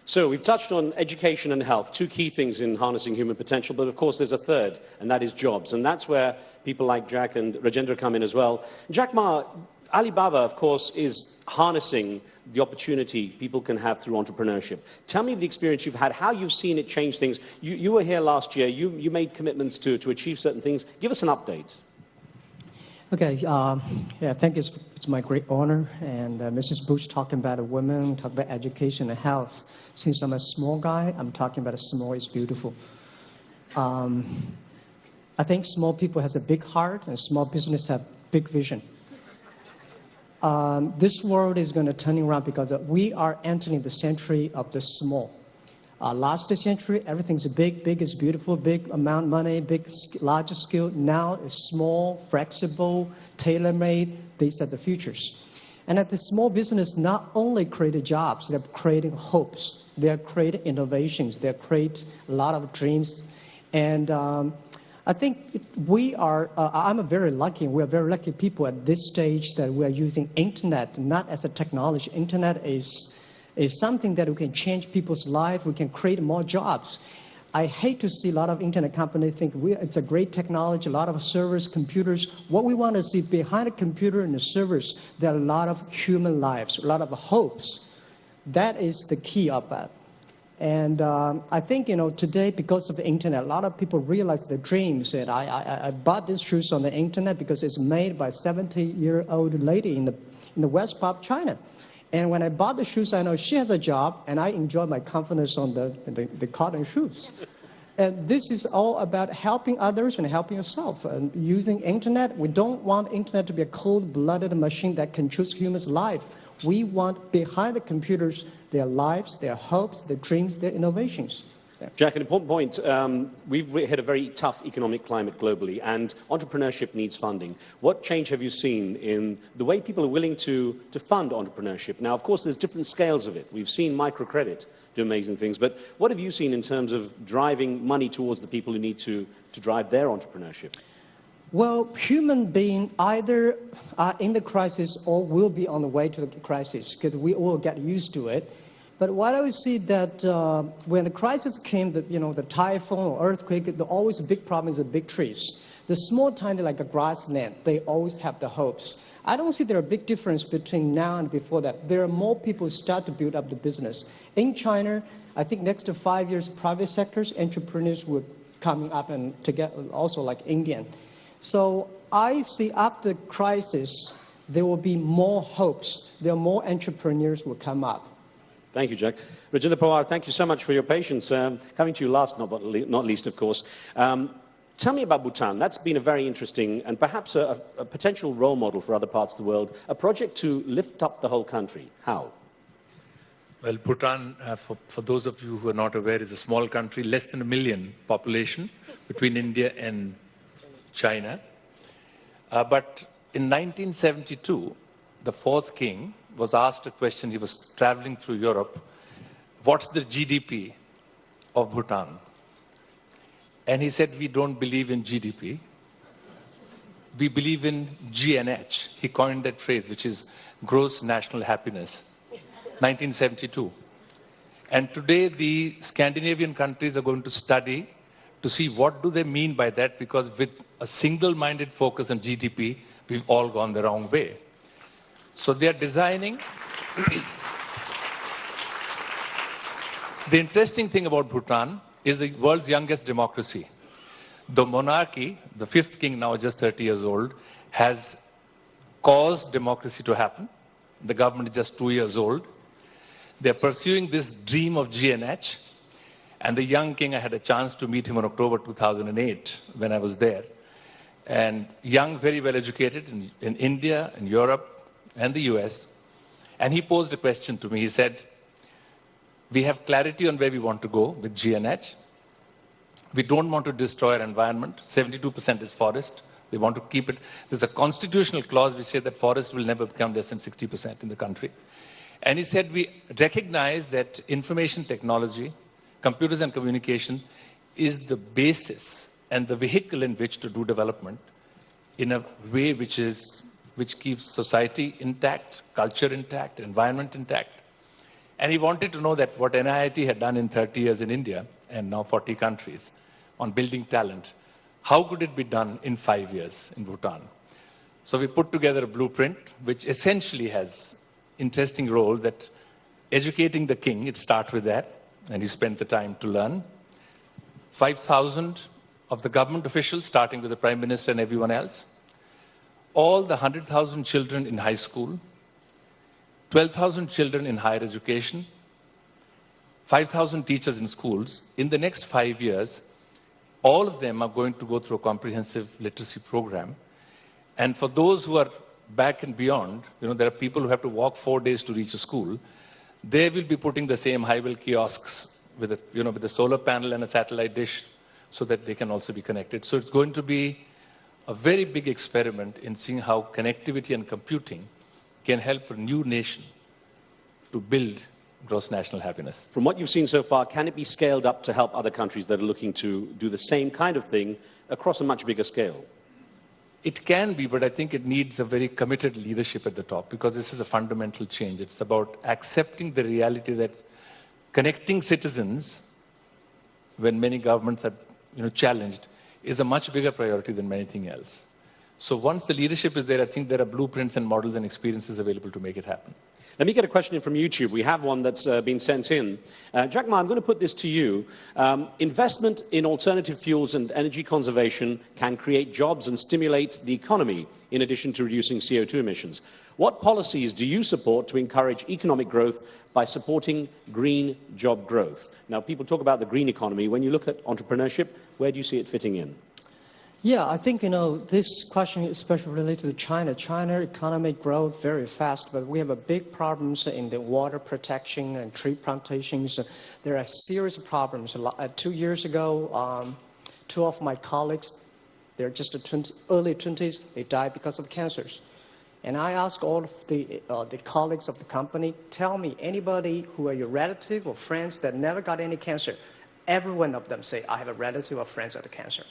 So we've touched on education and health, two key things in harnessing human potential, but of course there's a third, and that is jobs. And that's where people like Jack and Rajendra come in as well. Jack Ma, Alibaba, of course, is harnessing the opportunity people can have through entrepreneurship. Tell me the experience you've had, how you've seen it change things. You were here last year. You made commitments to achieve certain things. Give us an update. Okay, yeah, thank you. It's my great honor. And Mrs. Bush talking about women, talking about education and health. Since I'm a small guy, I'm talking about small is beautiful. I think small people has a big heart and small business have big vision. This world is going to turn around because we are entering the century of the small. Last century, everything's big, big is beautiful, big amount of money, big, larger scale. Now it's small, flexible, tailor-made. These are the futures. And at the small business, not only creating jobs, they're creating hopes. They're creating innovations. They're creating a lot of dreams. And I think we are, I'm very lucky, we're very lucky people at this stage that we are using internet, not as a technology. Internet is something that we can change people's lives, we can create more jobs. I hate to see a lot of internet companies think it's a great technology, a lot of servers, computers. What we want to see behind a computer and the servers, there are a lot of human lives, a lot of hopes. That is the key of that. And I think, today, because of the internet, a lot of people realize their dreams. And I bought these shoes on the internet because it's made by a 70-year-old lady in the west part of China. And when I bought the shoes, I know she has a job, and I enjoy my confidence on the cotton shoes. And this is all about helping others and helping yourself. And using internet, we don't want internet to be a cold-blooded machine that can choose humans' life. We want behind the computers their lives, their hopes, their dreams, their innovations. Yeah. Jack, an important point. We've hit a very tough economic climate globally, and entrepreneurship needs funding. What change have you seen in the way people are willing to fund entrepreneurship? Now, of course, there's different scales of it. We've seen microcredit do amazing things, but what have you seen in terms of driving money towards the people who need to drive their entrepreneurship? Well, human beings either are in the crisis or will be on the way to the crisis because we all get used to it. But what I would see that when the crisis came, the typhoon or earthquake, always a big problem is the big trees. The small, tiny, like a grassland, they always have the hopes. I don't see there a big difference between now and before that. There are more people who start to build up the business. In China, I think next to 5 years, private sectors, entrepreneurs will coming up and to get also like Indian. So I see after the crisis, there will be more hopes. There are more entrepreneurs will come up. Thank you, Jack. Rajendra Pawar, thank you so much for your patience. Coming to you last, not least, of course. Tell me about Bhutan. That's been a very interesting and perhaps a potential role model for other parts of the world, a project to lift up the whole country. How? Well, Bhutan, for those of you who are not aware, is a small country, less than 1 million population between India and China. But in 1972, the fourth king was asked a question. He was traveling through Europe. What's the GDP of Bhutan? And he said, we don't believe in GDP. We believe in GNH. He coined that phrase, which is gross national happiness, 1972. And today, the Scandinavian countries are going to study to see what do they mean by that, because with a single-minded focus on GDP, we've all gone the wrong way. So they are designing. The interesting thing about Bhutan is the world's youngest democracy. The monarchy, the fifth king, now just 30 years old, has caused democracy to happen. The government is just 2 years old. They're pursuing this dream of GNH. And the young king, I had a chance to meet him in October 2008 when I was there. And young, very well educated in India, in Europe, and the US. And he posed a question to me. He said, we have clarity on where we want to go with GNH. We don't want to destroy our environment. 72% is forest. They want to keep it. There's a constitutional clause which says that forests will never become less than 60% in the country. And he said, we recognize that information technology, computers and communication is the basis and the vehicle in which to do development in a way which keeps society intact, culture intact, environment intact. And he wanted to know that what NIIT had done in 30 years in India, and now 40 countries, on building talent, how could it be done in 5 years in Bhutan? So we put together a blueprint, which essentially has interesting role that educating the king, it starts with that, and he spent the time to learn. 5,000 of the government officials, starting with the Prime Minister and everyone else. All the 100,000 children in high school, 12,000 children in higher education, 5,000 teachers in schools. In the next 5 years, all of them are going to go through a comprehensive literacy program. And for those who are back and beyond, there are people who have to walk 4 days to reach a school. They will be putting the same high-well kiosks with with a solar panel and a satellite dish so that they can also be connected. So it's going to be a very big experiment in seeing how connectivity and computing can help a new nation to build gross national happiness. From what you've seen so far, can it be scaled up to help other countries that are looking to do the same kind of thing across a much bigger scale? It can be, but I think it needs a very committed leadership at the top, because this is a fundamental change. It's about accepting the reality that connecting citizens, when many governments are challenged, is a much bigger priority than anything else. So once the leadership is there, I think there are blueprints and models and experiences available to make it happen. Let me get a question in from YouTube. We have one that's been sent in. Jack Ma, I'm going to put this to you. Investment in alternative fuels and energy conservation can create jobs and stimulate the economy, in addition to reducing CO2 emissions. What policies do you support to encourage economic growth by supporting green job growth? Now, people talk about the green economy. When you look at entrepreneurship, where do you see it fitting in? Yeah, I think, this question is especially related to China. China economic growth very fast, but we have a big problems in the water protection and tree plantations. There are serious problems. 2 years ago, two of my colleagues, they're just early 20s, they died because of cancers. And I asked all of the colleagues of the company, tell me anybody who are your relative or friends that never got any cancer. Every one of them say, I have a relative or friends that have cancer.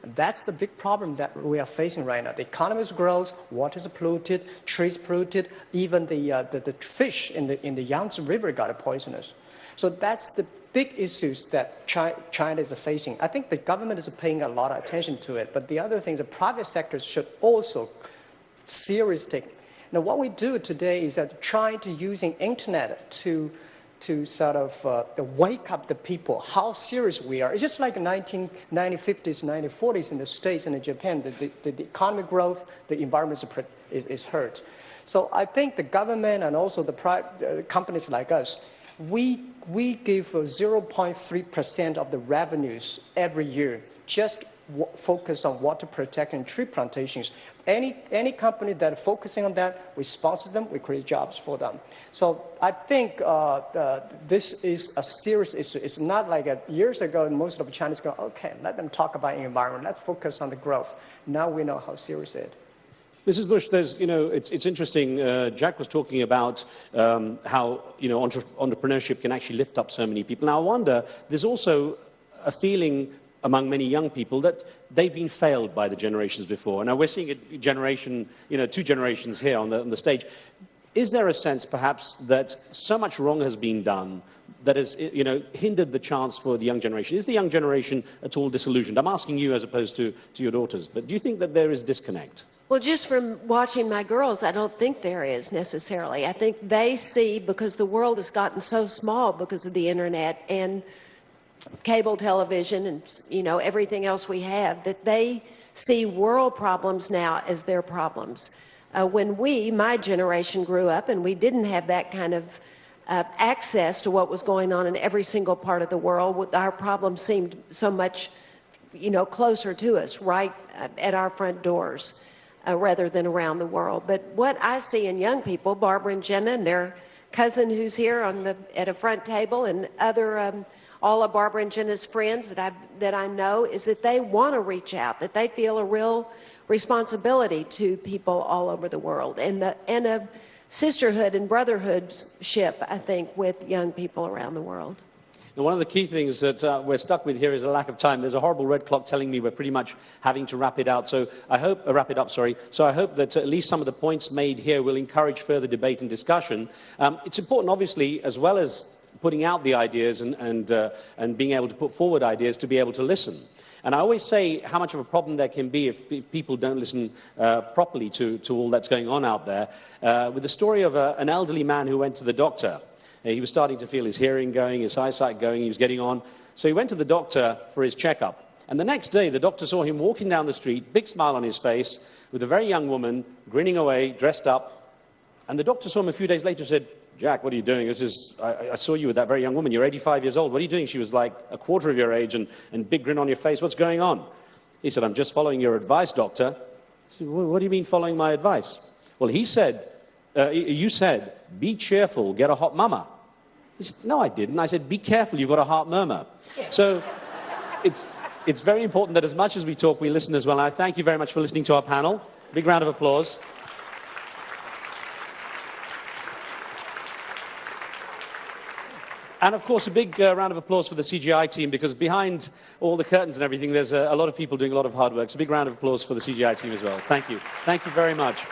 And that's the big problem that we are facing right now. The economy grows, water is polluted, trees polluted, even the fish in the Yangtze River got poisonous. So that's the big issues that China is facing. I think the government is paying a lot of attention to it, but the other thing, the private sector should also seriously take. Now, what we do today is that trying to using internet to sort of wake up the people, how serious we are. It's just like 1950s, 1940s in the States and in Japan, the economic growth, the environment is hurt. So I think the government and also the companies like us, we give 0.3% of the revenues every year, just focus on water protection and tree plantations. Any company that is focusing on that, we sponsor them, we create jobs for them. So I think this is a serious issue. It's not like years ago, most of the Chinese go, okay, let them talk about environment, let's focus on the growth. Now we know how serious it is. Mrs. Bush, it's interesting. Jack was talking about how entrepreneurship can actually lift up so many people. Now, I wonder, there's also a feeling among many young people that they've been failed by the generations before. Now, we're seeing a generation, 2 generations here on the stage. Is there a sense, perhaps, that so much wrong has been done that has, hindered the chance for the young generation? Is the young generation at all disillusioned? I'm asking you as opposed to your daughters, but do you think that there is disconnect? Well, just from watching my girls, I don't think there is necessarily. I think they see, because the world has gotten so small because of the internet and cable television and everything else we have, that they see world problems now as their problems. When my generation grew up and we didn't have that kind of access to what was going on in every single part of the world, our problems seemed so much closer to us, right at our front doors, rather than around the world. But what I see in young people, Barbara and Jenna and their cousin who's here at a front table, and other all of Barbara and Jenna's friends that I know, is that they want to reach out, that they feel a real responsibility to people all over the world, and a sisterhood and brotherhoodship, I think, with young people around the world. And one of the key things that we're stuck with here is a lack of time. There's a horrible red clock telling me we're pretty much having to wrap it out. So I hope, wrap it up, sorry. So I hope that at least some of the points made here will encourage further debate and discussion. It's important, obviously, as well as putting out the ideas and being able to put forward ideas, to be able to listen. And I always say how much of a problem there can be if people don't listen properly to all that's going on out there. With the story of an elderly man who went to the doctor. He was starting to feel his hearing going, his eyesight going, he was getting on. So he went to the doctor for his checkup. And the next day, the doctor saw him walking down the street, big smile on his face, with a very young woman, grinning away, dressed up. And the doctor saw him a few days later and said, "Jack, what are you doing? I saw you with that very young woman. You're 85 years old. What are you doing?" She was like a quarter of your age and big grin on your face. "What's going on?" He said, "I'm just following your advice, doctor." He said, "What do you mean following my advice?" "Well, he said, you said, be cheerful, get a hot mama." He said, "No, I didn't. I said, be careful, you've got a heart murmur." So it's very important that as much as we talk, we listen as well. And I thank you very much for listening to our panel. Big round of applause. And, of course, a big round of applause for the CGI team, because behind all the curtains and everything, there's a lot of people doing a lot of hard work. So a big round of applause for the CGI team as well. Thank you. Thank you very much.